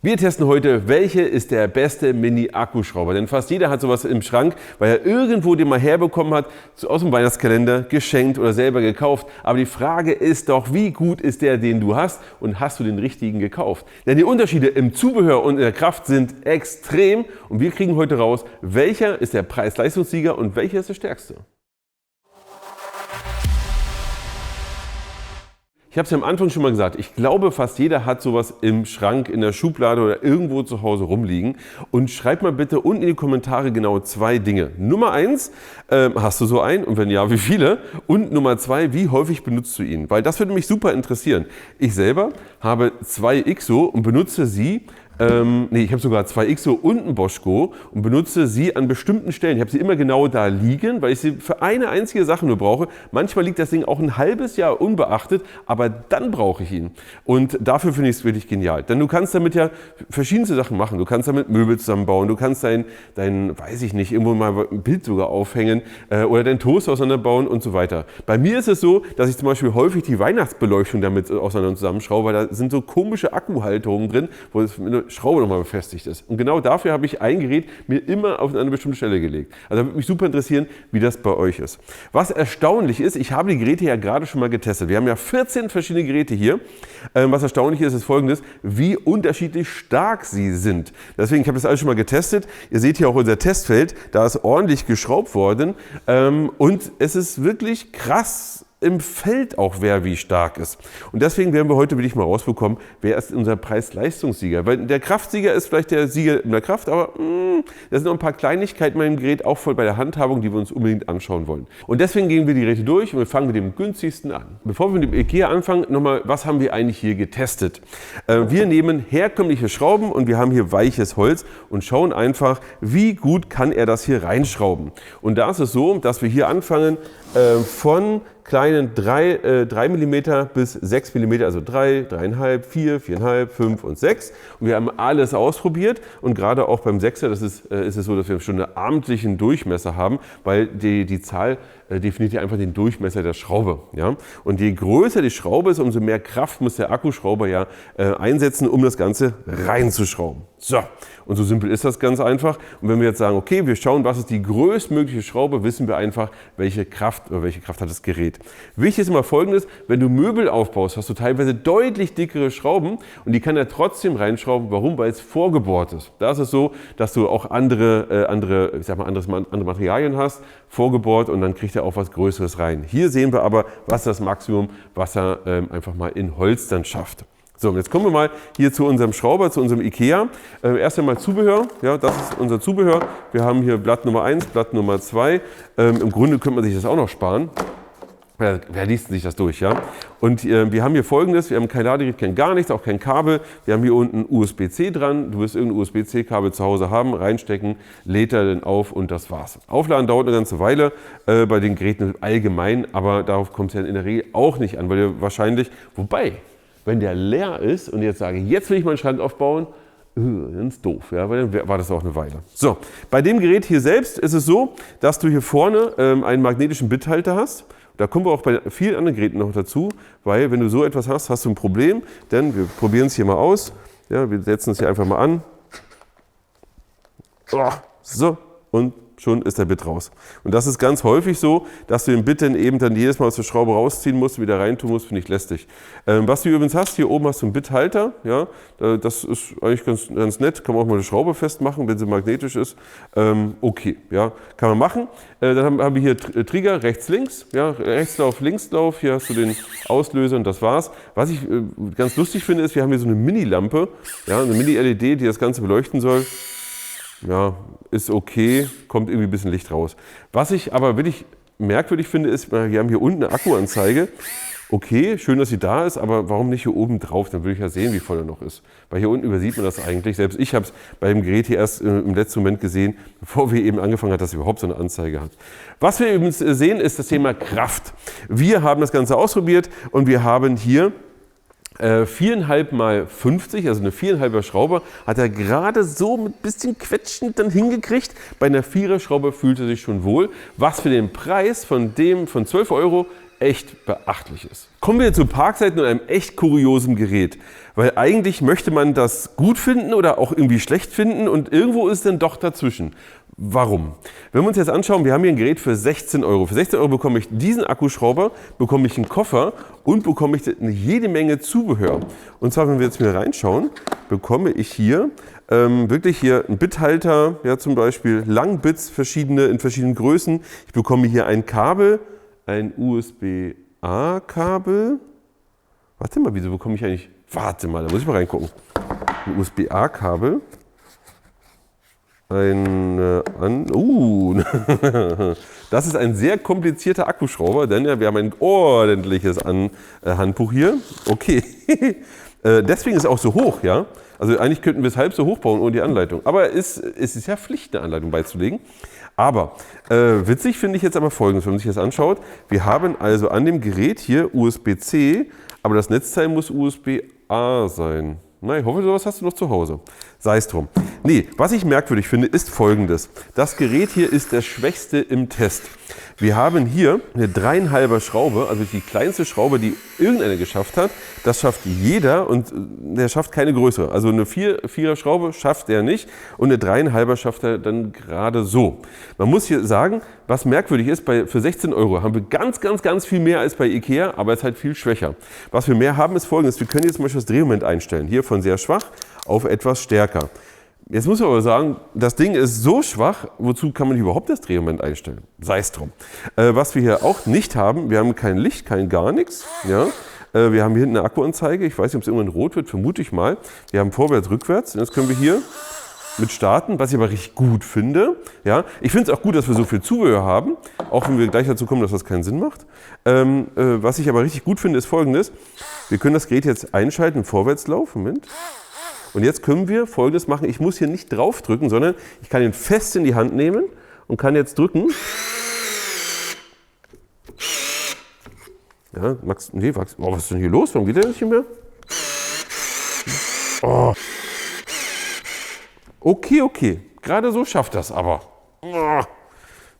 Wir testen heute, welche ist der beste Mini-Akkuschrauber. Denn fast jeder hat sowas im Schrank, weil er irgendwo den mal herbekommen hat, aus dem Weihnachtskalender, geschenkt oder selber gekauft. Aber die Frage ist doch, wie gut ist der, den du hast, und hast du den richtigen gekauft? Denn die Unterschiede im Zubehör und in der Kraft sind extrem. Und wir kriegen heute raus, welcher ist der Preis-Leistungssieger und welcher ist der stärkste. Ich habe es ja am Anfang schon mal gesagt, ich glaube, fast jeder hat sowas im Schrank, in der Schublade oder irgendwo zu Hause rumliegen. Und schreib mal bitte unten in die Kommentare genau zwei Dinge. Nummer 1, hast du so einen? Und wenn ja, wie viele? Und Nummer 2, wie häufig benutzt du ihn? Weil das würde mich super interessieren. Ich selber habe 2 IXO und benutze sie. Ich habe sogar 2 IXO und ein Bosch Go und benutze sie an bestimmten Stellen. Ich habe sie immer genau da liegen, weil ich sie für eine einzige Sache nur brauche. Manchmal liegt das Ding auch ein halbes Jahr unbeachtet, aber dann brauche ich ihn. Und dafür finde ich es wirklich genial. Denn du kannst damit ja verschiedenste Sachen machen. Du kannst damit Möbel zusammenbauen, du kannst dein weiß ich nicht, irgendwo mal ein Bild sogar aufhängen oder deinen Toast auseinanderbauen und so weiter. Bei mir ist es so, dass ich zum Beispiel häufig die Weihnachtsbeleuchtung damit auseinander zusammenschraube, weil da sind so komische Akkuhalterungen drin, wo es mit einer Schraube nochmal befestigt ist. Und genau dafür habe ich ein Gerät mir immer auf eine bestimmte Stelle gelegt. Also da würde mich super interessieren, wie das bei euch ist. Was erstaunlich ist, ich habe die Geräte ja gerade schon mal getestet. Wir haben ja 14 verschiedene Geräte hier. Was erstaunlich ist Folgendes, wie unterschiedlich stark sie sind. Deswegen, ich habe das alles schon mal getestet. Ihr seht hier auch unser Testfeld, da ist ordentlich geschraubt worden. Und es ist wirklich krass im Feld auch, wer wie stark ist. Und deswegen werden wir heute wirklich mal rausbekommen, wer ist unser Preis-Leistungssieger. Weil der Kraftsieger ist vielleicht der Sieger in der Kraft, aber da sind noch ein paar Kleinigkeiten bei dem Gerät, auch voll bei der Handhabung, die wir uns unbedingt anschauen wollen. Und deswegen gehen wir die Geräte durch und wir fangen mit dem günstigsten an. Bevor wir mit dem IKEA anfangen, nochmal, was haben wir eigentlich hier getestet? Wir nehmen herkömmliche Schrauben und wir haben hier weiches Holz und schauen einfach, wie gut kann er das hier reinschrauben. Und da ist es so, dass wir hier anfangen von kleinen 3 mm bis 6 mm, also 3, 3,5, 4, 4,5, 5 und 6. Und wir haben alles ausprobiert und gerade auch beim 6er, ist es so, dass wir schon einen amtlichen Durchmesser haben, weil die Zahl definiert ja einfach den Durchmesser der Schraube. Ja? Und je größer die Schraube ist, umso mehr Kraft muss der Akkuschrauber ja einsetzen, um das Ganze reinzuschrauben. So, und so simpel ist das ganz einfach. Und wenn wir jetzt sagen, okay, wir schauen, was ist die größtmögliche Schraube, wissen wir einfach, welche Kraft hat das Gerät. Wichtig ist immer Folgendes, wenn du Möbel aufbaust, hast du teilweise deutlich dickere Schrauben und die kann er trotzdem reinschrauben. Warum? Weil es vorgebohrt ist. Da ist es so, dass du auch andere Materialien hast, vorgebohrt, und dann kriegt er auch was Größeres rein. Hier sehen wir aber, was ist das Maximum, was er einfach mal in Holz dann schafft. So, und jetzt kommen wir mal hier zu unserem Schrauber, zu unserem IKEA. Erst einmal Zubehör, ja, das ist unser Zubehör. Wir haben hier Blatt Nummer 1, Blatt Nummer 2. Im Grunde könnte man sich das auch noch sparen. Wer liest sich das durch, ja? Und wir haben hier Folgendes, wir haben kein Ladegerät, kein gar nichts, auch kein Kabel. Wir haben hier unten USB-C dran, du wirst irgendein USB-C-Kabel zu Hause haben, reinstecken, lädt er dann auf und das war's. Aufladen dauert eine ganze Weile, bei den Geräten allgemein, aber darauf kommt es ja in der Regel auch nicht an, weil ihr wahrscheinlich, wobei, wenn der leer ist und jetzt sage, jetzt will ich meinen Schrank aufbauen, dann ist doof, ja, weil dann war das auch eine Weile. So, bei dem Gerät hier selbst ist es so, dass du hier vorne einen magnetischen Bithalter hast. Da kommen wir auch bei vielen anderen Geräten noch dazu, weil wenn du so etwas hast, hast du ein Problem, denn wir probieren es hier mal aus. Ja, wir setzen es hier einfach mal an. So, und schon ist der Bit raus. Und das ist ganz häufig so, dass du den Bit dann eben jedes Mal aus der Schraube rausziehen musst, wieder reintun musst, finde ich lästig. Was du übrigens hast, hier oben hast du einen Bithalter, ja, das ist eigentlich ganz nett, kann man auch mal eine Schraube festmachen, wenn sie magnetisch ist. Okay, ja, kann man machen. Dann haben wir hier Trigger, rechts, links, ja, Rechtslauf, Linkslauf, hier hast du den Auslöser und das war's. Was ich ganz lustig finde, ist, wir haben hier so eine Mini-Lampe, ja, eine Mini-LED, die das Ganze beleuchten soll. Ja, ist okay, kommt irgendwie ein bisschen Licht raus. Was ich aber wirklich merkwürdig finde, ist, wir haben hier unten eine Akkuanzeige. Okay, schön, dass sie da ist, aber warum nicht hier oben drauf? Dann würde ich ja sehen, wie voll er noch ist. Weil hier unten übersieht man das eigentlich. Selbst ich habe es bei dem Gerät hier erst im letzten Moment gesehen, bevor wir eben angefangen haben, dass es überhaupt so eine Anzeige hat. Was wir übrigens sehen, ist das Thema Kraft. Wir haben das Ganze ausprobiert und wir haben hier 4,5 mal 50, also eine 4,5er Schraube, hat er gerade so mit ein bisschen quetschend dann hingekriegt. Bei einer 4er Schraube fühlt er sich schon wohl. Was für den Preis von 12 € echt beachtlich ist. Kommen wir jetzt zu Parkseiten und einem echt kuriosen Gerät. Weil eigentlich möchte man das gut finden oder auch irgendwie schlecht finden und irgendwo ist dann doch dazwischen. Warum? Wenn wir uns jetzt anschauen, wir haben hier ein Gerät für 16 Euro. Für 16 Euro bekomme ich diesen Akkuschrauber, bekomme ich einen Koffer und bekomme ich jede Menge Zubehör. Und zwar, wenn wir jetzt mal reinschauen, bekomme ich hier wirklich hier einen Bithalter, ja, zum Beispiel Langbits in verschiedenen Größen. Ich bekomme hier ein Kabel, ein USB-A-Kabel. Warte mal, wieso bekomme ich eigentlich... Warte mal, da muss ich mal reingucken. Ein USB-A-Kabel. Das ist ein sehr komplizierter Akkuschrauber, denn ja, wir haben ein ordentliches Handbuch hier. Okay, deswegen ist es auch so hoch, ja. Also eigentlich könnten wir es halb so hoch bauen ohne die Anleitung. Aber es ist ja Pflicht, eine Anleitung beizulegen. Aber witzig finde ich jetzt aber Folgendes, wenn man sich das anschaut. Wir haben also an dem Gerät hier USB-C, aber das Netzteil muss USB-A sein. Na, ich hoffe, sowas hast du noch zu Hause. Sei es drum. Nee, was ich merkwürdig finde, ist Folgendes. Das Gerät hier ist der schwächste im Test. Wir haben hier eine 3,5er Schraube, also die kleinste Schraube, die irgendeiner geschafft hat. Das schafft jeder und der schafft keine größere. Also eine 4er Schraube schafft er nicht und eine 3,5er schafft er dann gerade so. Man muss hier sagen, was merkwürdig ist, für 16 Euro haben wir ganz, ganz, ganz viel mehr als bei Ikea, aber es ist halt viel schwächer. Was wir mehr haben, ist Folgendes. Wir können jetzt zum Beispiel das Drehmoment einstellen. Hier von sehr schwach auf etwas stärker. Jetzt muss man aber sagen, das Ding ist so schwach, wozu kann man überhaupt das Drehmoment einstellen? Sei es drum. Was wir hier auch nicht haben, wir haben kein Licht, kein gar nichts. Ja? Wir haben hier hinten eine Akkuanzeige, ich weiß nicht, ob es irgendwann rot wird, vermute ich mal. Wir haben vorwärts, rückwärts und jetzt können wir hier mit starten, was ich aber richtig gut finde. Ja? Ich finde es auch gut, dass wir so viel Zubehör haben, auch wenn wir gleich dazu kommen, dass das keinen Sinn macht. Was ich aber richtig gut finde, ist Folgendes. Wir können das Gerät jetzt einschalten im Vorwärtslauf. Moment. Und jetzt können wir Folgendes machen. Ich muss hier nicht drauf drücken, sondern ich kann ihn fest in die Hand nehmen und kann jetzt drücken. Ja, Max, nee, Max, oh, was ist denn hier los? Warum geht der nicht mehr? Oh. Okay. Gerade so schafft das aber. Oh.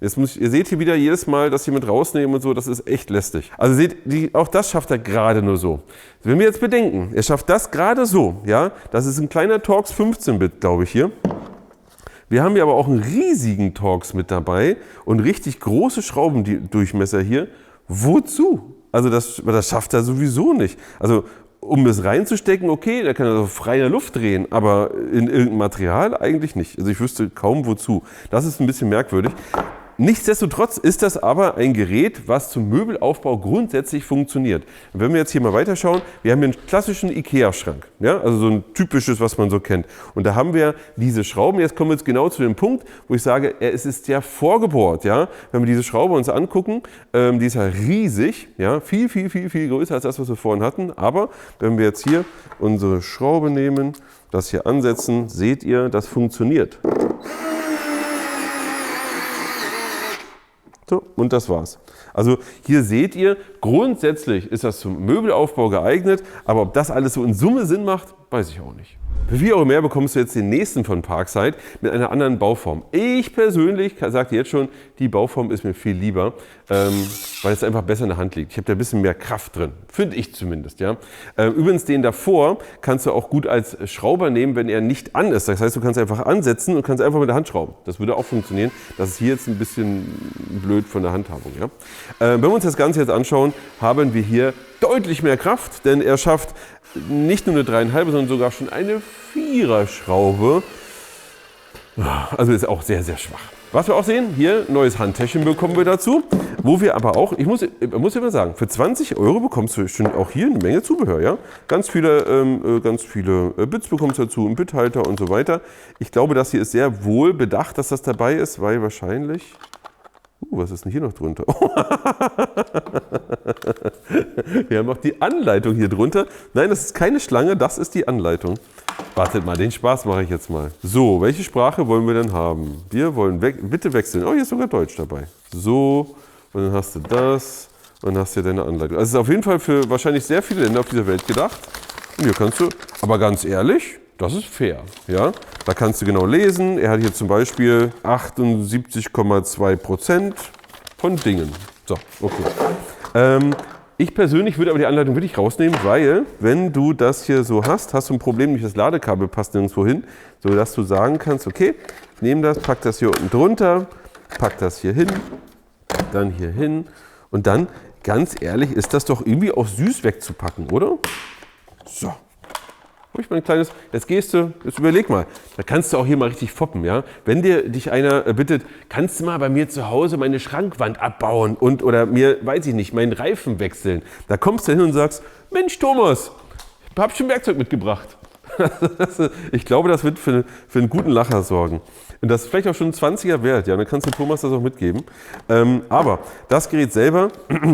Ihr seht hier wieder jedes Mal, dass sie mit rausnehmen und so, das ist echt lästig. Also seht, auch das schafft er gerade nur so. Wenn wir jetzt bedenken, er schafft das gerade so, ja, das ist ein kleiner Torx 15-Bit, glaube ich hier. Wir haben hier aber auch einen riesigen Torx mit dabei und richtig große Schraubendurchmesser hier. Wozu? Also das schafft er sowieso nicht. Also um das reinzustecken, okay, da kann er auf freier Luft drehen, aber in irgendein Material eigentlich nicht. Also ich wüsste kaum wozu. Das ist ein bisschen merkwürdig. Nichtsdestotrotz ist das aber ein Gerät, was zum Möbelaufbau grundsätzlich funktioniert. Und wenn wir jetzt hier mal weiterschauen, wir haben hier einen klassischen Ikea-Schrank, ja? Also so ein typisches, was man so kennt. Und da haben wir diese Schrauben, jetzt kommen wir jetzt genau zu dem Punkt, wo ich sage, es ist ja vorgebohrt. Ja? Wenn wir diese Schraube uns angucken, die ist ja riesig, ja? Viel größer als das, was wir vorhin hatten. Aber wenn wir jetzt hier unsere Schraube nehmen, das hier ansetzen, seht ihr, das funktioniert. So, und das war's. Also hier seht ihr, grundsätzlich ist das zum Möbelaufbau geeignet, aber ob das alles so in Summe Sinn macht, weiß ich auch nicht. Für 4 Euro mehr bekommst du jetzt den nächsten von Parkside mit einer anderen Bauform. Ich persönlich sage dir jetzt schon, die Bauform ist mir viel lieber, weil es einfach besser in der Hand liegt. Ich habe da ein bisschen mehr Kraft drin, finde ich zumindest. Ja. Übrigens den davor kannst du auch gut als Schrauber nehmen, wenn er nicht an ist. Das heißt, du kannst einfach ansetzen und kannst einfach mit der Hand schrauben. Das würde auch funktionieren. Das ist hier jetzt ein bisschen blöd von der Handhabung. Ja. Wenn wir uns das Ganze jetzt anschauen, haben wir hier deutlich mehr Kraft, denn er schafft nicht nur eine 3,5, sondern sogar schon eine 4er Schraube. Also ist auch sehr schwach. Was wir auch sehen, hier neues Handtäschchen bekommen wir dazu, wo wir aber auch, ich muss immer sagen, für 20 Euro bekommst du schon auch hier eine Menge Zubehör. Ja? Ganz viele Bits bekommst du dazu, einen Bithalter und so weiter. Ich glaube, das hier ist sehr wohl bedacht, dass das dabei ist, weil wahrscheinlich... was ist denn hier noch drunter? Wir haben auch die Anleitung hier drunter. Nein, das ist keine Schlange, das ist die Anleitung. Wartet mal, den Spaß mache ich jetzt mal. So, welche Sprache wollen wir denn haben? Wir wollen bitte wechseln. Oh, hier ist sogar Deutsch dabei. So, und dann hast du das und dann hast du deine Anleitung. Also es ist auf jeden Fall für wahrscheinlich sehr viele Länder auf dieser Welt gedacht. Und hier kannst du, aber ganz ehrlich, das ist fair. Ja? Da kannst du genau lesen. Er hat hier zum Beispiel 78,2% von Dingen. So, okay. Ich persönlich würde aber die Anleitung wirklich rausnehmen, weil wenn du das hier so hast, hast du ein Problem, nicht das Ladekabel passt nirgendwo hin, sodass du sagen kannst, okay, ich nehme das, pack das hier unten drunter, pack das hier hin, dann hier hin und dann, ganz ehrlich, ist das doch irgendwie auch süß wegzupacken, oder? So. Habe ich mal ein kleines, jetzt überleg mal, da kannst du auch hier mal richtig foppen, ja. Wenn dich einer bittet, kannst du mal bei mir zu Hause meine Schrankwand abbauen oder mir, weiß ich nicht, meinen Reifen wechseln. Da kommst du hin und sagst, Mensch Thomas, ich habe schon Werkzeug mitgebracht. Ich glaube, das wird für einen guten Lacher sorgen. Und das ist vielleicht auch schon ein 20er wert, ja, dann kannst du Thomas das auch mitgeben. Aber das Gerät selber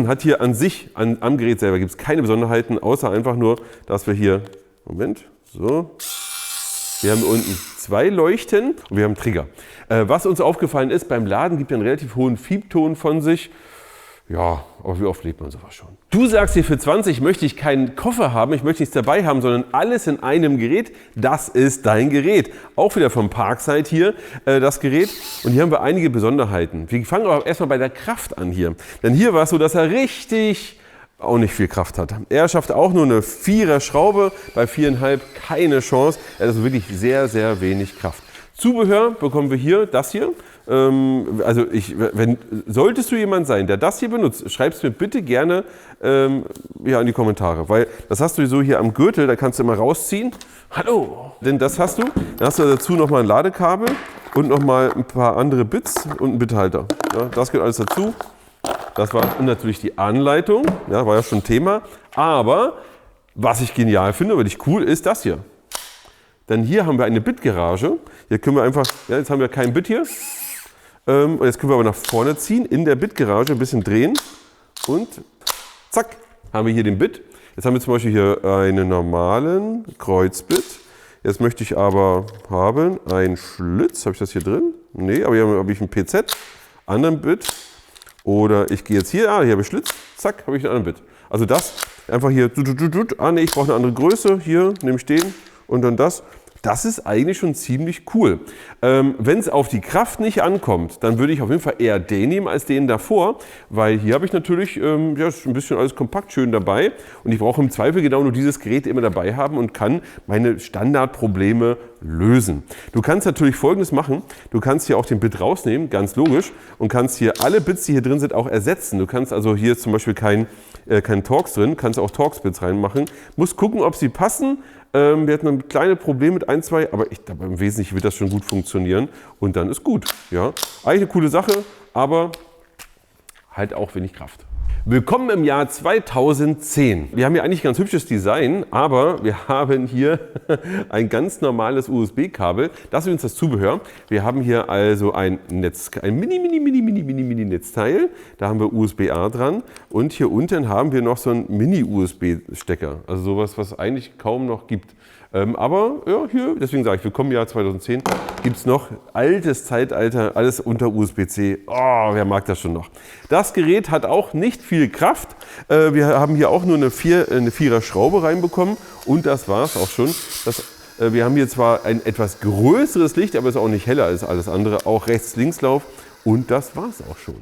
hat hier an sich, am Gerät selber gibt es keine Besonderheiten, außer einfach nur, dass wir hier, Moment, so, wir haben hier unten 2 Leuchten und wir haben einen Trigger. Was uns aufgefallen ist, beim Laden gibt er einen relativ hohen Fiebton von sich. Ja, aber wie oft lebt man sowas schon? Du sagst hier, für 20 möchte ich keinen Koffer haben, ich möchte nichts dabei haben, sondern alles in einem Gerät. Das ist dein Gerät. Auch wieder vom Parkside hier das Gerät. Und hier haben wir einige Besonderheiten. Wir fangen aber erstmal bei der Kraft an hier. Denn hier war es so, dass er auch nicht viel Kraft hat. Er schafft auch nur eine 4er Schraube, bei 4,5 keine Chance. Er hat also wirklich sehr, sehr wenig Kraft. Zubehör bekommen wir hier, das hier. Solltest du jemand sein, der das hier benutzt, schreib es mir bitte gerne in die Kommentare, weil das hast du so hier am Gürtel, da kannst du immer rausziehen. Hallo! Denn das hast du. Dann hast du dazu nochmal ein Ladekabel und nochmal ein paar andere Bits und einen Bithalter. Ja, das gehört alles dazu. Das war natürlich die Anleitung, ja, war ja schon Thema. Aber was ich genial finde, wirklich cool, ist das hier. Denn hier haben wir eine Bitgarage. Hier können wir einfach, ja, jetzt haben wir kein Bit hier. Und jetzt können wir aber nach vorne ziehen, in der Bitgarage ein bisschen drehen. Und zack, haben wir hier den Bit. Jetzt haben wir zum Beispiel hier einen normalen Kreuzbit. Jetzt möchte ich aber haben einen Schlitz. Habe ich das hier drin? Nee, aber hier habe ich ein PZ, anderen Bit. Oder ich gehe jetzt hier, hier habe ich Schlitz, zack, habe ich einen anderen Bit. Also das, einfach hier, nee, ich brauche eine andere Größe, hier nehme ich den und dann das. Das ist eigentlich schon ziemlich cool. Wenn es auf die Kraft nicht ankommt, dann würde ich auf jeden Fall eher den nehmen als den davor, weil hier habe ich natürlich ein bisschen alles kompakt schön dabei und ich brauche im Zweifel genau nur dieses Gerät immer dabei haben und kann meine Standardprobleme lösen. Du kannst natürlich Folgendes machen, du kannst hier auch den Bit rausnehmen, ganz logisch, und kannst hier alle Bits, die hier drin sind, auch ersetzen. Du kannst also hier zum Beispiel kein Torx drin, kannst auch Torx-Bits reinmachen, musst gucken, ob sie passen. Wir hatten ein kleines Problem mit 1, 2, aber ich glaube, im Wesentlichen wird das schon gut funktionieren und dann ist gut. Ja? Eigentlich eine coole Sache, aber halt auch wenig Kraft. Willkommen im Jahr 2010. Wir haben hier eigentlich ein ganz hübsches Design, aber wir haben hier ein ganz normales USB-Kabel. Das ist übrigens das Zubehör. Wir haben hier also ein Mini-Netzteil. Da haben wir USB-A dran und hier unten haben wir noch so einen Mini-USB-Stecker. Also sowas, was eigentlich kaum noch gibt. Aber ja, hier, deswegen sage ich, willkommen im Jahr 2010, gibt es noch altes Zeitalter, alles unter USB-C. Oh, wer mag das schon noch? Das Gerät hat auch nicht viel Kraft. Wir haben hier auch nur eine 4er Schraube reinbekommen und das war es auch schon. Wir haben hier zwar ein etwas größeres Licht, aber es ist auch nicht heller als alles andere, auch Rechts-Links-Lauf und das war es auch schon.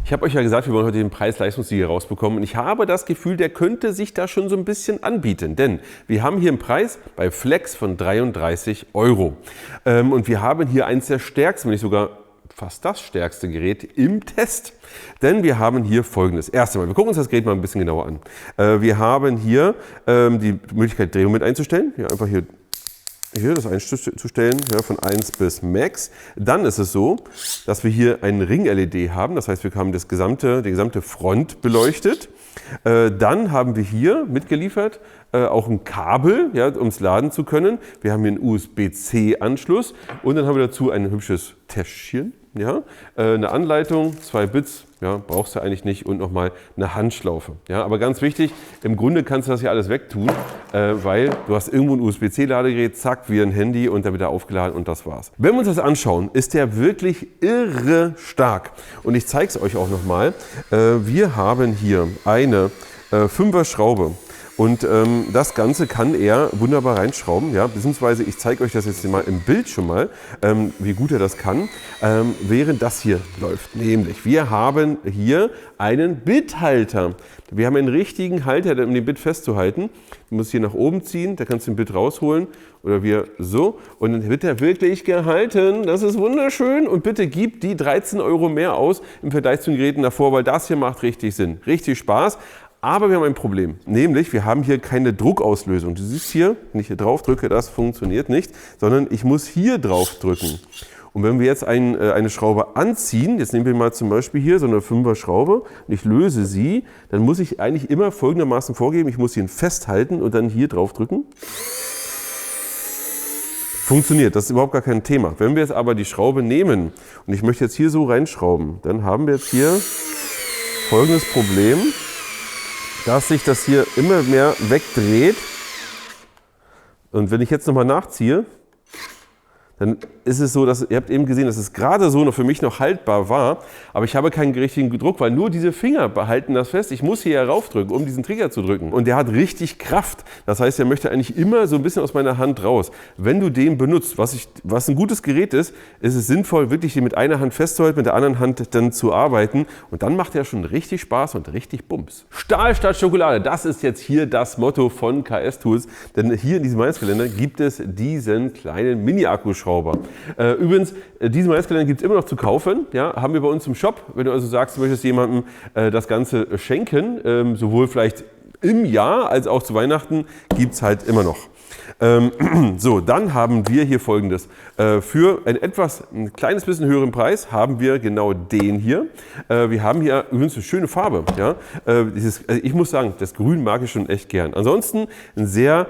Ich habe euch ja gesagt, wir wollen heute den Preis-Leistungssieger rausbekommen und ich habe das Gefühl, der könnte sich da schon so ein bisschen anbieten, denn wir haben hier einen Preis bei Flex von 33 €. Und wir haben hier eins der stärksten, wenn nicht sogar fast das stärkste Gerät im Test. Denn wir haben hier Folgendes. Erst einmal, wir gucken uns das Gerät mal ein bisschen genauer an. Wir haben hier die Möglichkeit, Drehung mit einzustellen. Ja, einfach hier das einzustellen, ja, von 1 bis Max. Dann ist es so, dass wir hier einen Ring-LED haben. Das heißt, wir haben die gesamte Front beleuchtet. Dann haben wir hier mitgeliefert auch ein Kabel, ja, um es laden zu können. Wir haben hier einen USB-C-Anschluss und dann haben wir dazu ein hübsches Täschchen. Ja, eine Anleitung, 2 Bits, ja, brauchst du eigentlich nicht und nochmal eine Handschlaufe. Ja, aber ganz wichtig, im Grunde kannst du das hier alles wegtun, weil du hast irgendwo ein USB-C-Ladegerät, zack, wie ein Handy und dann wird er aufgeladen und das war's. Wenn wir uns das anschauen, ist der wirklich irre stark. Und ich zeige es euch auch nochmal. Wir haben hier eine 5er Schraube. Und wir haben hier 2 Bits, ja, brauchst du eigentlich nicht und nochmal eine Handschlaufe. Ja, aber ganz wichtig, im Grunde kannst du das hier alles wegtun, weil du hast irgendwo ein USB-C-Ladegerät, zack, wie ein Handy und dann wird er aufgeladen und das war's. Wenn wir uns das anschauen, ist der wirklich irre stark. Und ich zeige es euch auch nochmal. Wir haben hier Und das Ganze kann er wunderbar reinschrauben, ja, beziehungsweise ich zeige euch das jetzt mal im Bild schon mal, wie gut er das kann, während das hier läuft. Nämlich, wir haben hier einen Bithalter. Wir haben einen richtigen Halter, um den Bit festzuhalten. Du musst hier nach oben ziehen, da kannst du den Bit rausholen oder wir so und dann wird er wirklich gehalten. Das ist wunderschön und bitte gib die 13 € mehr aus im Vergleich zu den Geräten davor, weil das hier macht richtig Sinn, richtig Spaß. Aber wir haben ein Problem, nämlich wir haben hier keine Druckauslösung. Du siehst hier, wenn ich hier drauf drücke, das funktioniert nicht, sondern ich muss hier drauf drücken. Und wenn wir jetzt eine Schraube anziehen, jetzt nehmen wir mal zum Beispiel hier so eine 5er Schraube und ich löse sie, dann muss ich eigentlich immer folgendermaßen vorgeben, ich muss ihn festhalten und dann hier drauf drücken. Funktioniert, das ist überhaupt gar kein Thema. Wenn wir jetzt aber die Schraube nehmen und ich möchte jetzt hier so reinschrauben, dann haben wir jetzt hier folgendes Problem, dass sich das hier immer mehr wegdreht. Und wenn ich jetzt nochmal nachziehe, dann ist es so, dass ihr habt eben gesehen, dass es gerade so noch für mich noch haltbar war, aber ich habe keinen richtigen Druck, weil nur diese Finger behalten das fest. Ich muss hier heraufdrücken, um diesen Trigger zu drücken. Und der hat richtig Kraft. Das heißt, er möchte eigentlich immer so ein bisschen aus meiner Hand raus. Wenn du den benutzt, was ein gutes Gerät ist, ist es sinnvoll, wirklich den mit einer Hand festzuhalten, mit der anderen Hand dann zu arbeiten. Und dann macht er schon richtig Spaß und richtig Bums. Stahl statt Schokolade, das ist jetzt hier das Motto von KS Tools. Denn hier in diesem Weihnachtskalender gibt es diesen kleinen Mini-Akkuschrauber. Übrigens, diesen Weihnachtskalender gibt es immer noch zu kaufen, ja, haben wir bei uns im Shop. Wenn du also sagst, du möchtest jemandem das Ganze schenken, sowohl vielleicht im Jahr als auch zu Weihnachten, gibt es halt immer noch. So, dann haben wir hier Folgendes. Für ein kleines bisschen höheren Preis haben wir genau den hier. Wir haben hier übrigens eine schöne Farbe. Ja? Ich muss sagen, das Grün mag ich schon echt gern. Ansonsten ein sehr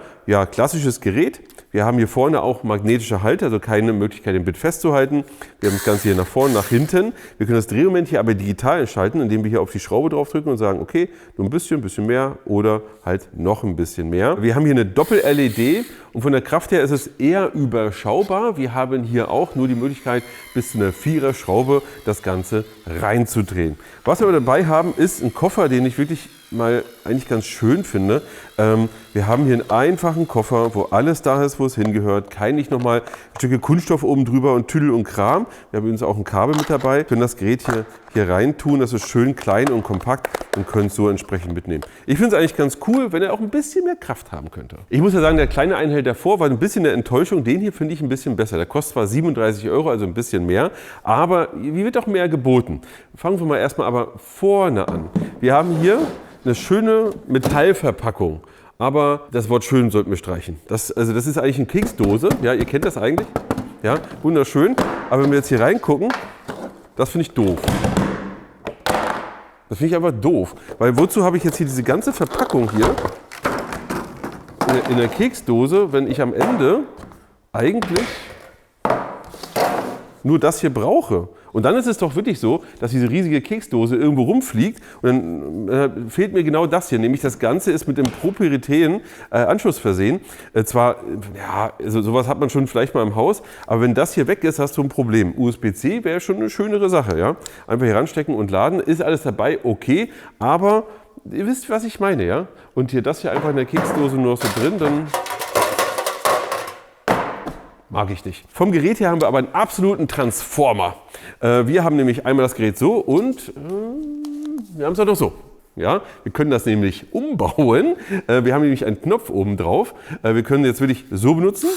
klassisches Gerät. Wir haben hier vorne auch magnetische Halter, also keine Möglichkeit, den Bit festzuhalten. Wir haben das Ganze hier nach vorne, nach hinten. Wir können das Drehmoment hier aber digital entschalten, indem wir hier auf die Schraube drauf drücken und sagen, okay, nur ein bisschen mehr oder halt noch ein bisschen mehr. Wir haben hier eine Doppel-LED und von der Kraft her ist es eher überschaubar. Wir haben hier auch nur die Möglichkeit, bis zu einer 4er Schraube das Ganze reinzudrehen. Was wir aber dabei haben, ist ein Koffer, den ich wirklich mal eigentlich ganz schön finde. Wir haben hier einen einfachen Koffer, wo alles da ist, wo es hingehört. Nicht nochmal Stücke Kunststoff oben drüber und Tüdel und Kram. Wir haben übrigens auch ein Kabel mit dabei. Wir können das Gerät hier rein tun. Das ist schön klein und kompakt und können es so entsprechend mitnehmen. Ich finde es eigentlich ganz cool, wenn er auch ein bisschen mehr Kraft haben könnte. Ich muss ja sagen, der kleine Einhalt davor war ein bisschen eine Enttäuschung. Den hier finde ich ein bisschen besser. Der kostet zwar 37 €, also ein bisschen mehr, aber hier wird auch mehr geboten. Fangen wir mal erstmal aber vorne an. Wir haben hier eine schöne Metallverpackung. Aber das Wort schön sollten wir streichen. Das ist eigentlich eine Keksdose. Ja, ihr kennt das eigentlich. Ja, wunderschön. Aber wenn wir jetzt hier reingucken, das finde ich doof. Das finde ich einfach doof. Weil wozu habe ich jetzt hier diese ganze Verpackung hier in der Keksdose, wenn ich am Ende eigentlich nur das hier brauche? Und dann ist es doch wirklich so, dass diese riesige Keksdose irgendwo rumfliegt und dann fehlt mir genau das hier, nämlich das Ganze ist mit dem Propyrethen Anschluss versehen. Also sowas hat man schon vielleicht mal im Haus, aber wenn das hier weg ist, hast du ein Problem. USB-C wäre schon eine schönere Sache, ja? Einfach hier ranstecken und laden, ist alles dabei, okay, aber ihr wisst, was ich meine, ja? Und hier das hier einfach in der Keksdose nur noch so drin, dann mag ich nicht. Vom Gerät her haben wir aber einen absoluten Transformer. Wir haben nämlich einmal das Gerät so und wir haben es auch noch so. Ja, wir können das nämlich umbauen. Wir haben nämlich einen Knopf oben drauf. Wir können jetzt wirklich so benutzen,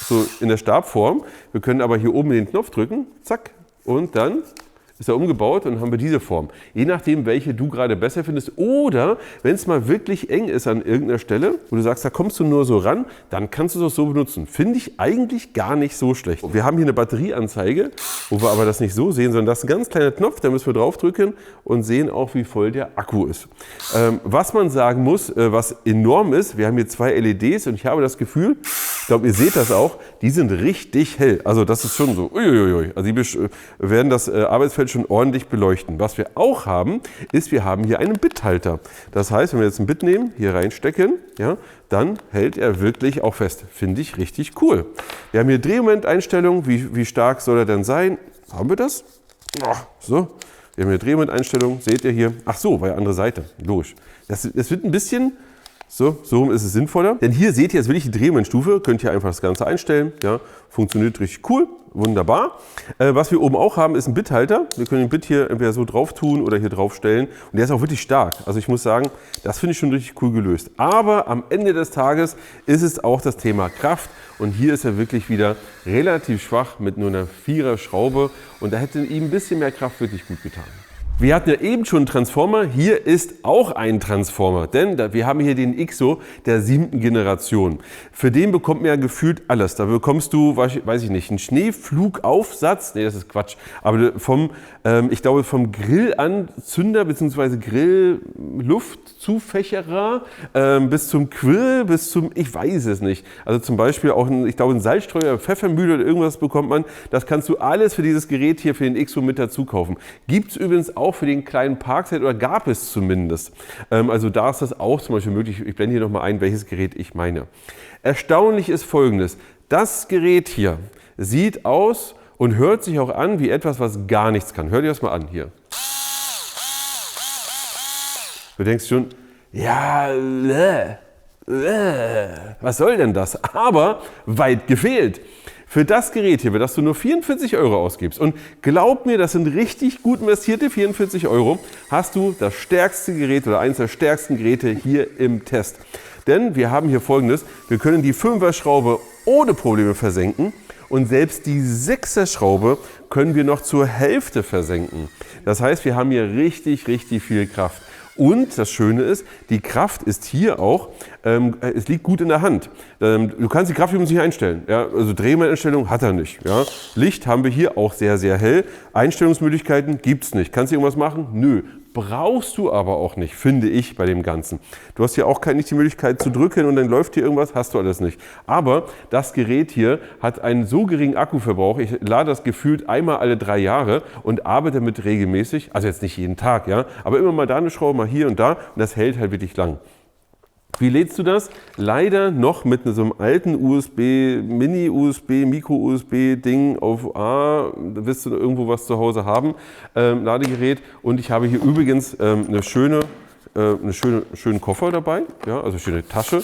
so in der Stabform. Wir können aber hier oben den Knopf drücken, zack, und dann ist er umgebaut und haben wir diese Form. Je nachdem, welche du gerade besser findest. Oder wenn es mal wirklich eng ist an irgendeiner Stelle, wo du sagst, da kommst du nur so ran, dann kannst du es auch so benutzen. Finde ich eigentlich gar nicht so schlecht. Wir haben hier eine Batterieanzeige, wo wir aber das nicht so sehen, sondern das ist ein ganz kleiner Knopf, da müssen wir drauf drücken und sehen auch, wie voll der Akku ist. Was man sagen muss, was enorm ist, wir haben hier 2 LEDs und ich habe das Gefühl, ich glaube, ihr seht das auch, die sind richtig hell. Also das ist schon so, uiuiui. Also die werden das Arbeitsfeld schon ordentlich beleuchten. Was wir auch haben, ist, wir haben hier einen Bithalter. Das heißt, wenn wir jetzt ein Bit nehmen, hier reinstecken, ja, dann hält er wirklich auch fest. Finde ich richtig cool. Wir haben hier Drehmomenteinstellungen, wie stark soll er denn sein? Haben wir das? So. Wir haben hier Drehmomenteinstellungen, seht ihr hier. Ach so, war ja andere Seite, logisch. Das wird ein bisschen So rum ist es sinnvoller. Denn hier seht ihr jetzt wirklich die Drehmomentstufe. Könnt ihr einfach das Ganze einstellen. Ja, funktioniert richtig cool. Wunderbar. Was wir oben auch haben, ist ein Bithalter. Wir können den Bit hier entweder so drauf tun oder hier drauf stellen. Und der ist auch wirklich stark. Also ich muss sagen, das finde ich schon richtig cool gelöst. Aber am Ende des Tages ist es auch das Thema Kraft. Und hier ist er wirklich wieder relativ schwach mit nur einer 4er Schraube. Und da hätte ihm ein bisschen mehr Kraft wirklich gut getan. Wir hatten ja eben schon einen Transformer, hier ist auch ein Transformer, denn wir haben hier den IXO der 7. Generation. Für den bekommt man ja gefühlt alles. Da bekommst du, weiß ich nicht, einen Schneeflugaufsatz, nee, das ist Quatsch, aber ich glaube vom Grillanzünder bzw. Grillluftzufächerer bis zum Quill, bis zum, ich weiß es nicht. Also zum Beispiel auch, ich glaube, ein Salzstreuer, Pfeffermühle oder irgendwas bekommt man. Das kannst du alles für dieses Gerät hier, für den IXO mit dazu kaufen. Gibt es übrigens auch für den kleinen Parkset oder gab es zumindest. Also da ist das auch zum Beispiel möglich. Ich blende hier nochmal ein, welches Gerät ich meine. Erstaunlich ist Folgendes. Das Gerät hier sieht aus und hört sich auch an wie etwas, was gar nichts kann. Hör dir das mal an hier. Du denkst schon, ja, was soll denn das? Aber weit gefehlt. Für das Gerät hier, für das du nur 44 € ausgibst, und glaub mir, das sind richtig gut investierte 44 €, hast du das stärkste Gerät oder eines der stärksten Geräte hier im Test. Denn wir haben hier Folgendes, wir können die 5er Schraube ohne Probleme versenken und selbst die 6er Schraube können wir noch zur Hälfte versenken. Das heißt, wir haben hier richtig, richtig viel Kraft. Und das Schöne ist, die Kraft ist hier auch, es liegt gut in der Hand. Du kannst die Kraft übrigens nicht einstellen. Ja? Also Drehmomenteinstellung hat er nicht. Ja? Licht haben wir hier auch sehr, sehr hell. Einstellungsmöglichkeiten gibt es nicht. Kannst du irgendwas machen? Nö. Brauchst du aber auch nicht, finde ich, bei dem Ganzen. Du hast hier auch nicht die Möglichkeit zu drücken und dann läuft hier irgendwas, hast du alles nicht. Aber das Gerät hier hat einen so geringen Akkuverbrauch, ich lade das gefühlt einmal alle 3 Jahre und arbeite damit regelmäßig, also jetzt nicht jeden Tag, ja, aber immer mal da eine Schraube, mal hier und da, und das hält halt wirklich lang. Wie lädst du das? Leider noch mit so einem alten Mini-USB, Micro-USB-Ding auf A. Da wirst du irgendwo was zu Hause haben, Ladegerät. Und ich habe hier übrigens einen schönen Koffer dabei, ja, also schöne Tasche,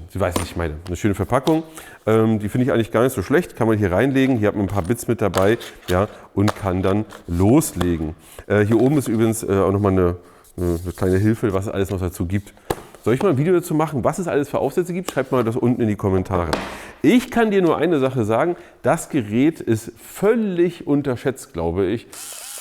Sie weiß, was ich meine, eine schöne Verpackung. Die finde ich eigentlich gar nicht so schlecht, kann man hier reinlegen. Hier hat man ein paar Bits mit dabei, ja, und kann dann loslegen. Hier oben ist übrigens auch nochmal eine kleine Hilfe, was es alles noch dazu gibt. Soll ich mal ein Video dazu machen, was es alles für Aufsätze gibt? Schreibt mal das unten in die Kommentare. Ich kann dir nur eine Sache sagen, das Gerät ist völlig unterschätzt, glaube ich.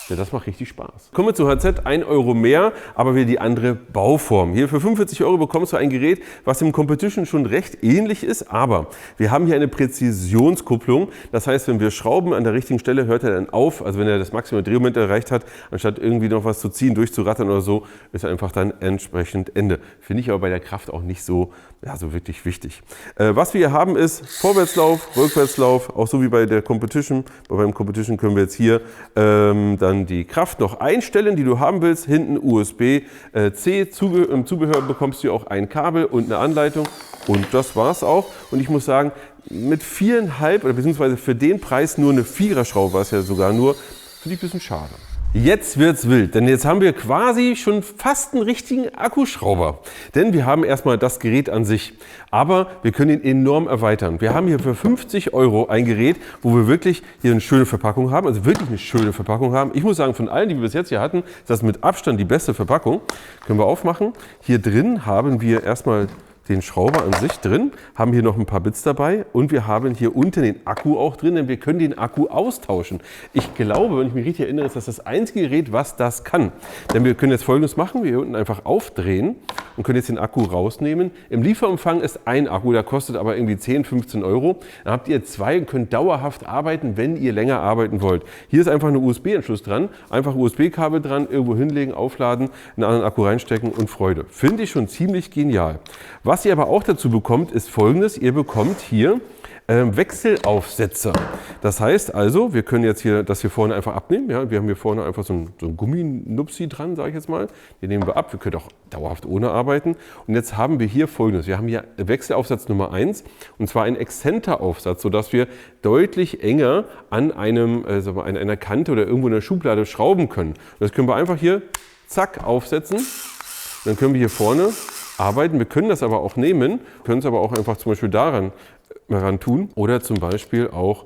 Ja, das macht richtig Spaß. Kommen wir zu HZ, 1 € mehr, aber wieder die andere Bauform. Hier für 45 € bekommst du ein Gerät, was im Competition schon recht ähnlich ist, aber wir haben hier eine Präzisionskupplung. Das heißt, wenn wir schrauben an der richtigen Stelle, hört er dann auf. Also wenn er das maximale Drehmoment erreicht hat, anstatt irgendwie noch was zu ziehen, durchzurattern oder so, ist einfach dann entsprechend Ende. Finde ich aber bei der Kraft auch nicht so, ja, so wirklich wichtig. Was wir hier haben ist Vorwärtslauf, Rückwärtslauf, auch so wie bei der Competition. Beim Competition können wir jetzt hier dann die Kraft noch einstellen, die du haben willst. Hinten USB-C, im Zubehör bekommst du auch ein Kabel und eine Anleitung. Und das war's auch. Und ich muss sagen, mit 4,5 oder beziehungsweise für den Preis nur eine 4er Schraube, war es ja sogar nur, finde ich ein bisschen schade. Jetzt wird's wild, denn jetzt haben wir quasi schon fast einen richtigen Akkuschrauber. Denn wir haben erstmal das Gerät an sich, aber wir können ihn enorm erweitern. Wir haben hier für 50 € ein Gerät, wo wir wirklich hier eine schöne Verpackung haben, also wirklich eine schöne Verpackung haben. Ich muss sagen, von allen, die wir bis jetzt hier hatten, ist das mit Abstand die beste Verpackung. Können wir aufmachen. Hier drin haben wir erstmal den Schrauber an sich drin, haben hier noch ein paar Bits dabei und wir haben hier unten den Akku auch drin, denn wir können den Akku austauschen. Ich glaube, wenn ich mich richtig erinnere, ist das das einzige Gerät, was das kann. Denn wir können jetzt Folgendes machen, wir hier unten einfach aufdrehen und können jetzt den Akku rausnehmen. Im Lieferumfang ist ein Akku, der kostet aber irgendwie 10, 15 €. Dann habt ihr 2 und könnt dauerhaft arbeiten, wenn ihr länger arbeiten wollt. Hier ist einfach ein USB-Anschluss dran, einfach USB-Kabel dran, irgendwo hinlegen, aufladen, einen anderen Akku reinstecken und Freude. Finde ich schon ziemlich genial. Was ihr aber auch dazu bekommt, ist Folgendes. Ihr bekommt hier Wechselaufsätze. Das heißt also, wir können jetzt hier das hier vorne einfach abnehmen. Ja? Wir haben hier vorne einfach so ein Gumminupsi dran, sage ich jetzt mal. Den nehmen wir ab. Wir können auch dauerhaft ohne arbeiten. Und jetzt haben wir hier Folgendes. Wir haben hier Wechselaufsatz Nummer 1 und zwar einen Exzenteraufsatz, sodass wir deutlich enger an einer Kante oder irgendwo in der Schublade schrauben können. Und das können wir einfach hier zack aufsetzen. Dann können wir hier vorne arbeiten. Wir können das aber auch nehmen, können es aber auch einfach zum Beispiel daran ran tun oder zum Beispiel auch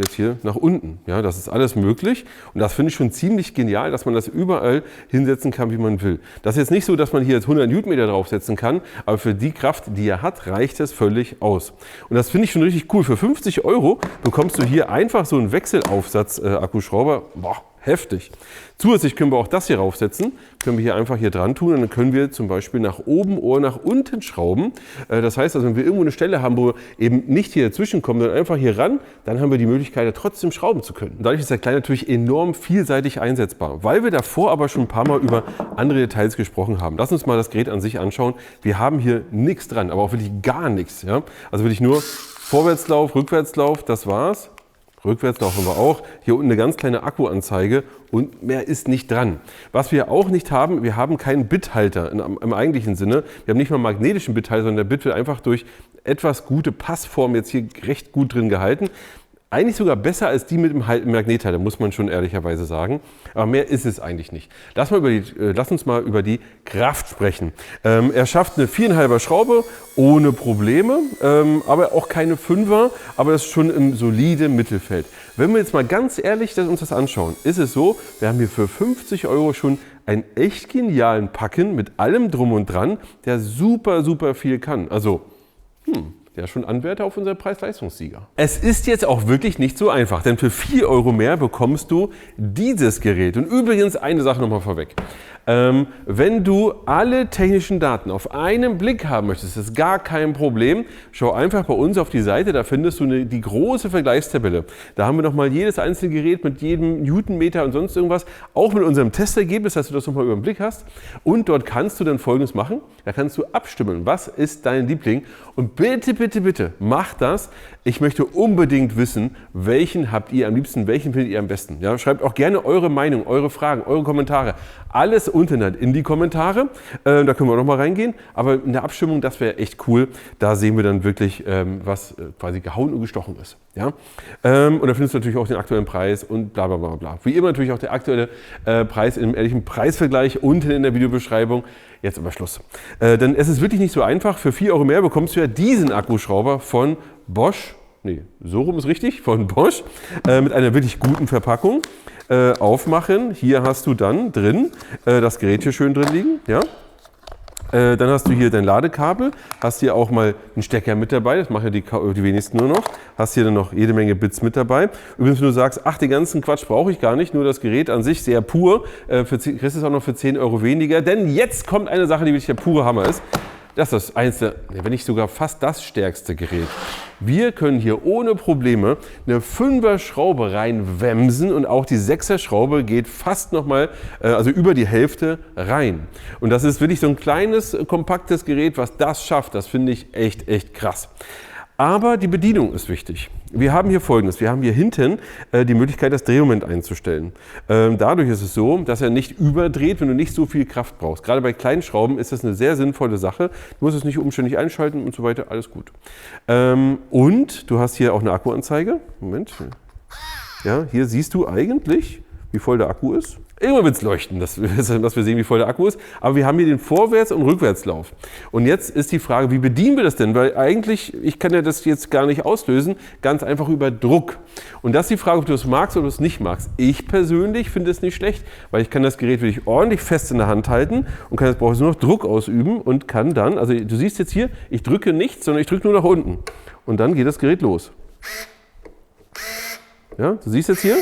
jetzt hier nach unten. Ja, das ist alles möglich und das finde ich schon ziemlich genial, dass man das überall hinsetzen kann, wie man will. Das ist jetzt nicht so, dass man hier jetzt 100 Newtonmeter draufsetzen kann, aber für die Kraft, die er hat, reicht es völlig aus. Und das finde ich schon richtig cool. Für 50 € bekommst du hier einfach so einen Wechselaufsatz-Akkuschrauber. Boah, heftig. Zusätzlich können wir auch das hier raufsetzen, können wir hier einfach hier dran tun und dann können wir zum Beispiel nach oben oder nach unten schrauben. Das heißt also, wenn wir irgendwo eine Stelle haben, wo wir eben nicht hier dazwischen kommen, sondern einfach hier ran, dann haben wir die Möglichkeit, da trotzdem schrauben zu können. Und dadurch ist der Klein natürlich enorm vielseitig einsetzbar, weil wir davor aber schon ein paar Mal über andere Details gesprochen haben. Lass uns mal das Gerät an sich anschauen. Wir haben hier nichts dran, aber auch wirklich gar nichts. Ja? Also wirklich nur Vorwärtslauf, Rückwärtslauf, das war's. Rückwärtslauf haben wir auch. Hier unten eine ganz kleine Akkuanzeige und mehr ist nicht dran. Was wir auch nicht haben, wir haben keinen Bithalter im eigentlichen Sinne. Wir haben nicht mal einen magnetischen Bithalter, sondern der Bit wird einfach durch etwas gute Passform jetzt hier recht gut drin gehalten. Eigentlich sogar besser als die mit dem Magnethalter, muss man schon ehrlicherweise sagen. Aber mehr ist es eigentlich nicht. Lass uns mal über die Kraft sprechen. Er schafft eine 4,5er Schraube ohne Probleme, aber auch keine 5er, aber das ist schon im soliden Mittelfeld. Wenn wir jetzt mal ganz ehrlich uns das anschauen, ist es so, wir haben hier für 50 € schon einen echt genialen Packen mit allem drum und dran, der super, super viel kann. Also, der ist schon Anwärter auf unseren Preis-Leistungssieger. Es ist jetzt auch wirklich nicht so einfach, denn für 4 € mehr bekommst du dieses Gerät. Und übrigens eine Sache nochmal vorweg. Wenn du alle technischen Daten auf einen Blick haben möchtest, ist gar kein Problem. Schau einfach bei uns auf die Seite, da findest du die große Vergleichstabelle. Da haben wir nochmal jedes einzelne Gerät mit jedem Newtonmeter und sonst irgendwas, auch mit unserem Testergebnis, dass du das nochmal über den Blick hast. Und dort kannst du dann Folgendes machen. Da kannst du abstimmen, was ist dein Liebling. Und bitte, bitte, bitte, mach das. Ich möchte unbedingt wissen, welchen habt ihr am liebsten, welchen findet ihr am besten. Ja, schreibt auch gerne eure Meinung, eure Fragen, eure Kommentare. Alles unten in die Kommentare. Da können wir auch noch mal reingehen. Aber in der Abstimmung, das wäre echt cool. Da sehen wir dann wirklich, was quasi gehauen und gestochen ist. Ja? Und da findest du natürlich auch den aktuellen Preis und bla bla bla bla. Wie immer natürlich auch der aktuelle Preis im ehrlichen Preisvergleich unten in der Videobeschreibung. Jetzt aber Schluss. Denn es ist wirklich nicht so einfach. Für 4 € mehr bekommst du ja diesen Akkuschrauber von Bosch. Nee, so rum ist richtig, von Bosch. Mit einer wirklich guten Verpackung. Aufmachen. Hier hast du dann drin das Gerät hier schön drin liegen. Ja? Dann hast du hier dein Ladekabel, hast hier auch mal einen Stecker mit dabei, das machen ja die wenigsten nur noch. Hast hier dann noch jede Menge Bits mit dabei. Übrigens, wenn du sagst, ach, den ganzen Quatsch brauche ich gar nicht, nur das Gerät an sich sehr pur, kriegst du es auch noch für 10 € weniger. Denn jetzt kommt eine Sache, die wirklich der pure Hammer ist. Das ist das einzige, wenn nicht sogar fast das stärkste Gerät. Wir können hier ohne Probleme eine 5er Schraube reinwemsen und auch die 6er Schraube geht fast nochmal, also über die Hälfte rein. Und das ist wirklich so ein kleines, kompaktes Gerät, was das schafft. Das finde ich echt krass. Aber die Bedienung ist wichtig. Wir haben hier Folgendes. Wir haben hier hinten die Möglichkeit, das Drehmoment einzustellen. Dadurch ist es so, dass er nicht überdreht, wenn du nicht so viel Kraft brauchst. Gerade bei kleinen Schrauben ist das eine sehr sinnvolle Sache. Du musst es nicht umständlich einschalten und so weiter. Alles gut. Und du hast hier auch eine Akkuanzeige. Moment. Ja, hier siehst du eigentlich, wie voll der Akku ist. Irgendwann wird es leuchten, dass wir sehen, wie voll der Akku ist. Aber wir haben hier den Vorwärts- und Rückwärtslauf. Und jetzt ist die Frage, wie bedienen wir das denn? Weil eigentlich, ich kann ja das jetzt gar nicht auslösen, ganz einfach über Druck. Und das ist die Frage, ob du es magst oder es nicht magst. Ich persönlich finde es nicht schlecht, weil ich kann das Gerät wirklich ordentlich fest in der Hand halten und kann jetzt brauche ich nur noch Druck ausüben und kann dann, also du siehst jetzt hier, ich drücke nichts, sondern ich drücke nur nach unten. Und dann geht das Gerät los. Ja, du siehst jetzt hier,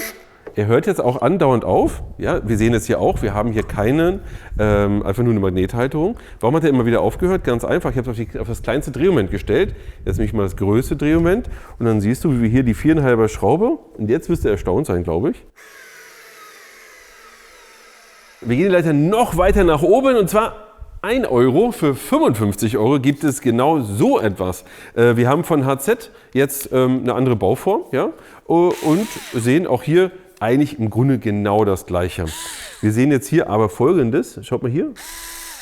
er hört jetzt auch andauernd auf. Ja, wir sehen es hier auch, wir haben hier keinen, einfach nur eine Magnethalterung. Warum hat er immer wieder aufgehört? Ganz einfach, ich habe es auf das kleinste Drehmoment gestellt. Jetzt nehme ich mal das größte Drehmoment und dann siehst du, wie wir hier die 4,5er Schraube, und jetzt wirst du erstaunt sein, glaube ich. Wir gehen die Leiter noch weiter nach oben und zwar 1 €. Für 55 € gibt es genau so etwas. Wir haben von HZ jetzt eine andere Bauform, ja, und sehen auch hier eigentlich im Grunde genau das Gleiche. Wir sehen jetzt hier aber Folgendes. Schaut mal hier.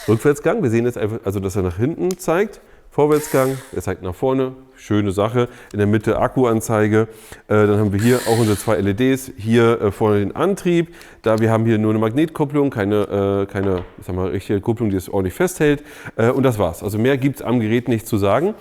Rückwärtsgang. Wir sehen jetzt einfach, also dass er nach hinten zeigt. Vorwärtsgang, er zeigt nach vorne, schöne Sache. In der Mitte Akkuanzeige. Dann haben wir hier auch unsere 2 LEDs. Hier vorne den Antrieb. Wir haben hier nur eine Magnetkupplung, keine ich sag mal, richtige Kupplung, die es ordentlich festhält. Und das war's. Also mehr gibt es am Gerät nicht zu sagen.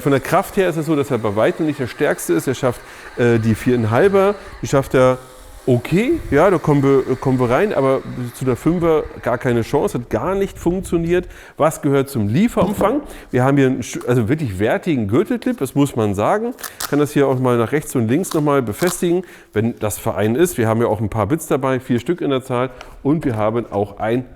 Von der Kraft her ist es so, dass er bei weitem nicht der stärkste ist. Er schafft die 4,5er, die schafft er okay, ja, da kommen wir rein, aber zu der 5er gar keine Chance, hat gar nicht funktioniert. Was gehört zum Lieferumfang? Wir haben hier einen also wirklich wertigen Gürtelclip, das muss man sagen. Ich kann das hier auch mal nach rechts und links nochmal befestigen, wenn das Verein ist. Wir haben ja auch ein paar Bits dabei, 4 Stück in der Zahl und wir haben auch ein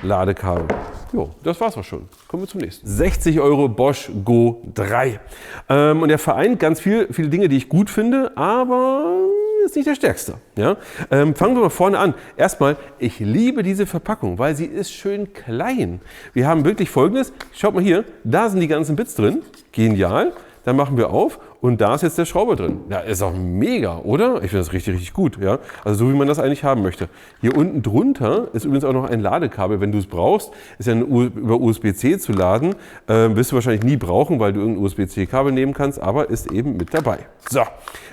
Ladekabel. Jo, das war's auch schon. Kommen wir zum nächsten. 60 € Bosch Go 3. Und der vereint ganz viele Dinge, die ich gut finde, aber ist nicht der stärkste. Ja? Fangen wir mal vorne an. Erstmal, ich liebe diese Verpackung, weil sie ist schön klein. Wir haben wirklich Folgendes. Schaut mal hier, da sind die ganzen Bits drin. Genial. Dann machen wir auf und da ist jetzt der Schrauber drin. Ja, ist auch mega, oder? Ich finde das richtig, richtig gut. Ja? Also so, wie man das eigentlich haben möchte. Hier unten drunter ist übrigens auch noch ein Ladekabel, wenn du es brauchst. Ist ja über USB-C zu laden. Wirst du wahrscheinlich nie brauchen, weil du irgendein USB-C-Kabel nehmen kannst, aber ist eben mit dabei. So,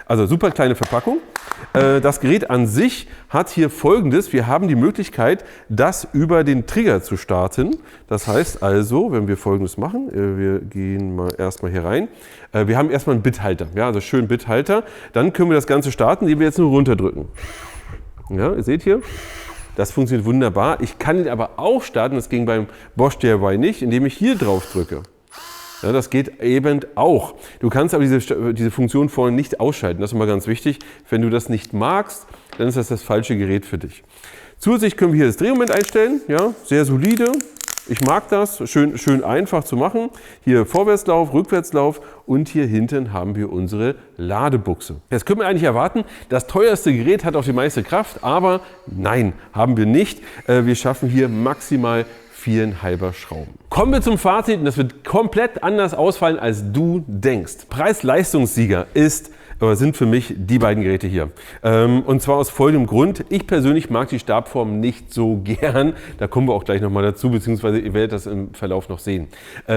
also super kleine Verpackung. Das Gerät an sich hat hier Folgendes. Wir haben die Möglichkeit, das über den Trigger zu starten. Das heißt also, wenn wir Folgendes machen, wir gehen mal erstmal hier rein. Wir haben erstmal einen Bithalter, ja, also schön Bithalter. Dann können wir das Ganze starten, indem wir jetzt nur runterdrücken. Ja, ihr seht hier, das funktioniert wunderbar. Ich kann ihn aber auch starten, das ging beim Bosch DIY nicht, indem ich hier drauf drücke. Ja, das geht eben auch. Du kannst aber diese Funktion vorne nicht ausschalten. Das ist immer ganz wichtig. Wenn du das nicht magst, dann ist das falsche Gerät für dich. Zusätzlich können wir hier das Drehmoment einstellen. Ja, sehr solide. Ich mag das. Schön einfach zu machen. Hier Vorwärtslauf, Rückwärtslauf und hier hinten haben wir unsere Ladebuchse. Jetzt können wir eigentlich erwarten, das teuerste Gerät hat auch die meiste Kraft, aber nein, haben wir nicht. Wir schaffen hier maximal 4,5er Schrauben. Kommen wir zum Fazit und das wird komplett anders ausfallen, als du denkst. Preis-Leistungssieger sind für mich die beiden Geräte hier. Und zwar aus folgendem Grund. Ich persönlich mag die Stabform nicht so gern. Da kommen wir auch gleich nochmal dazu, beziehungsweise ihr werdet das im Verlauf noch sehen.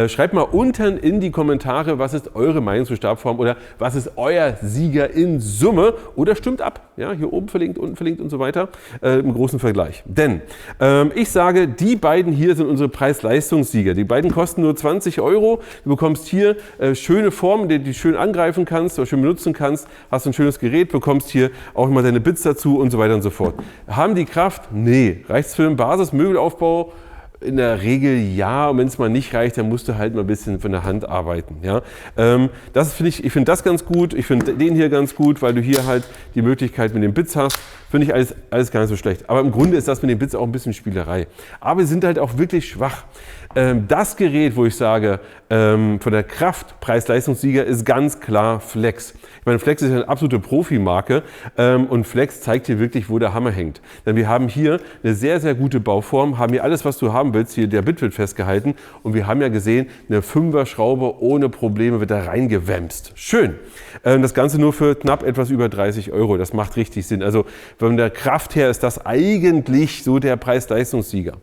Schreibt mal unten in die Kommentare, was ist eure Meinung zur Stabform oder was ist euer Sieger in Summe oder stimmt ab. Ja, hier oben verlinkt, unten verlinkt und so weiter im großen Vergleich. Denn ich sage, die beiden hier sind unsere Preis-Leistungssieger. Die beiden kosten nur 20 €. Du bekommst hier schöne Formen, die du schön angreifen kannst oder schön benutzen kannst. Hast ein schönes Gerät, bekommst hier auch mal deine Bits dazu und so weiter und so fort. Haben die Kraft? Nee. Reicht es für einen Basismöbelaufbau? In der Regel ja, und wenn es mal nicht reicht, dann musst du halt mal ein bisschen von der Hand arbeiten. Ja? Ich finde das ganz gut, ich finde den hier ganz gut, weil du hier halt die Möglichkeit mit den Bits hast. Finde ich alles gar nicht so schlecht. Aber im Grunde ist das mit den Bits auch ein bisschen Spielerei. Aber sie sind halt auch wirklich schwach. Das Gerät, wo ich sage, von der Kraft Preis-Leistungssieger ist ganz klar Flex. Ich meine, Flex ist ja eine absolute Profimarke und Flex zeigt dir wirklich, wo der Hammer hängt. Denn wir haben hier eine sehr, sehr gute Bauform, haben hier alles, was du haben willst, hier der Bit wird festgehalten und wir haben ja gesehen, eine 5er Schraube ohne Probleme wird da reingewämst. Schön. Das Ganze nur für knapp etwas über 30 €. Das macht richtig Sinn. Also von der Kraft her ist das eigentlich so der Preis-Leistungssieger.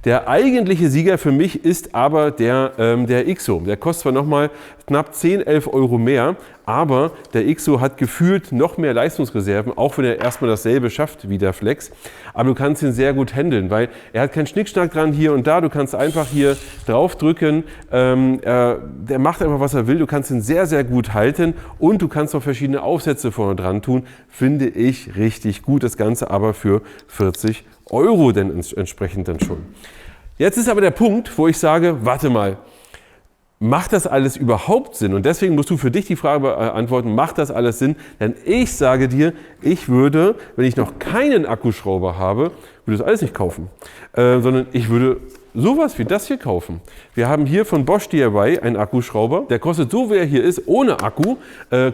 Der eigentliche Sieger für mich ist aber der Ixo. Der kostet zwar nochmal knapp 10, 11 € mehr, aber der Ixo hat gefühlt noch mehr Leistungsreserven, auch wenn er erstmal dasselbe schafft wie der Flex. Aber du kannst ihn sehr gut handeln, weil er hat keinen Schnickschnack dran hier und da. Du kannst einfach hier drauf drücken. Der macht einfach, was er will. Du kannst ihn sehr, sehr gut halten und du kannst noch verschiedene Aufsätze vorne dran tun. Finde ich richtig gut. Das Ganze aber für 40 € denn entsprechend dann schon. Jetzt ist aber der Punkt, wo ich sage, warte mal, macht das alles überhaupt Sinn? Und deswegen musst du für dich die Frage beantworten, macht das alles Sinn? Denn ich sage dir, ich würde, wenn ich noch keinen Akkuschrauber habe, würde das alles nicht kaufen, sondern ich würde sowas wie das hier kaufen. Wir haben hier von Bosch DIY einen Akkuschrauber, der kostet so, wie er hier ist, ohne Akku,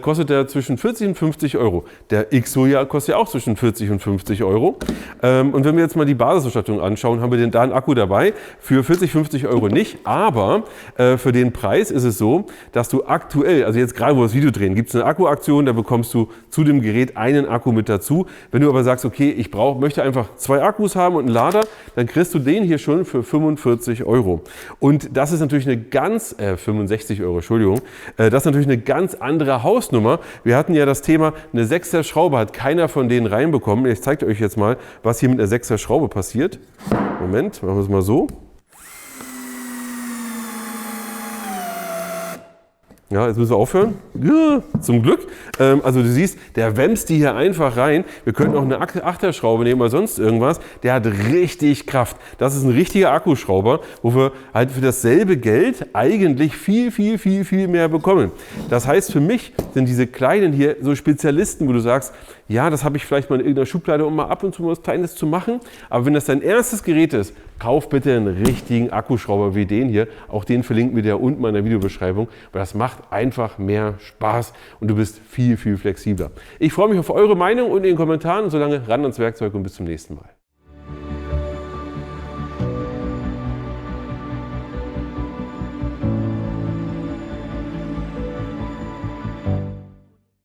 kostet er zwischen 40 und 50 €. Der Ixo ja kostet ja auch zwischen 40 und 50 €. Und wenn wir jetzt mal die Basisausstattung anschauen, haben wir da einen Akku dabei, für 40, 50 € nicht, aber für den Preis ist es so, dass du aktuell, also jetzt gerade wo wir das Video drehen, gibt es eine Akkuaktion, da bekommst du zu dem Gerät einen Akku mit dazu. Wenn du aber sagst, okay, ich möchte einfach 2 Akkus haben und einen Lader, dann kriegst du den hier schon für 35 45 Euro. Und das ist natürlich eine ganz, 65 Euro, Entschuldigung, das ist natürlich eine ganz andere Hausnummer. Wir hatten ja das Thema, eine 6er Schraube hat keiner von denen reinbekommen. Ich zeige euch jetzt mal, was hier mit einer 6er Schraube passiert. Moment, machen wir es mal so. Ja, jetzt müssen wir aufhören. Ja, zum Glück. Also du siehst, der wämst die hier einfach rein. Wir könnten auch eine 8er-Schraube nehmen oder sonst irgendwas. Der hat richtig Kraft. Das ist ein richtiger Akkuschrauber, wo wir halt für dasselbe Geld eigentlich viel mehr bekommen. Das heißt, für mich sind diese kleinen hier so Spezialisten, wo du sagst, ja, das habe ich vielleicht mal in irgendeiner Schublade, um mal ab und zu was Kleines zu machen. Aber wenn das dein erstes Gerät ist, kauf bitte einen richtigen Akkuschrauber wie den hier. Auch den verlinken wir dir unten in der Videobeschreibung, weil das macht einfach mehr Spaß und du bist viel flexibler. Ich freue mich auf eure Meinung und in den Kommentaren. Solange ran ans Werkzeug und bis zum nächsten Mal.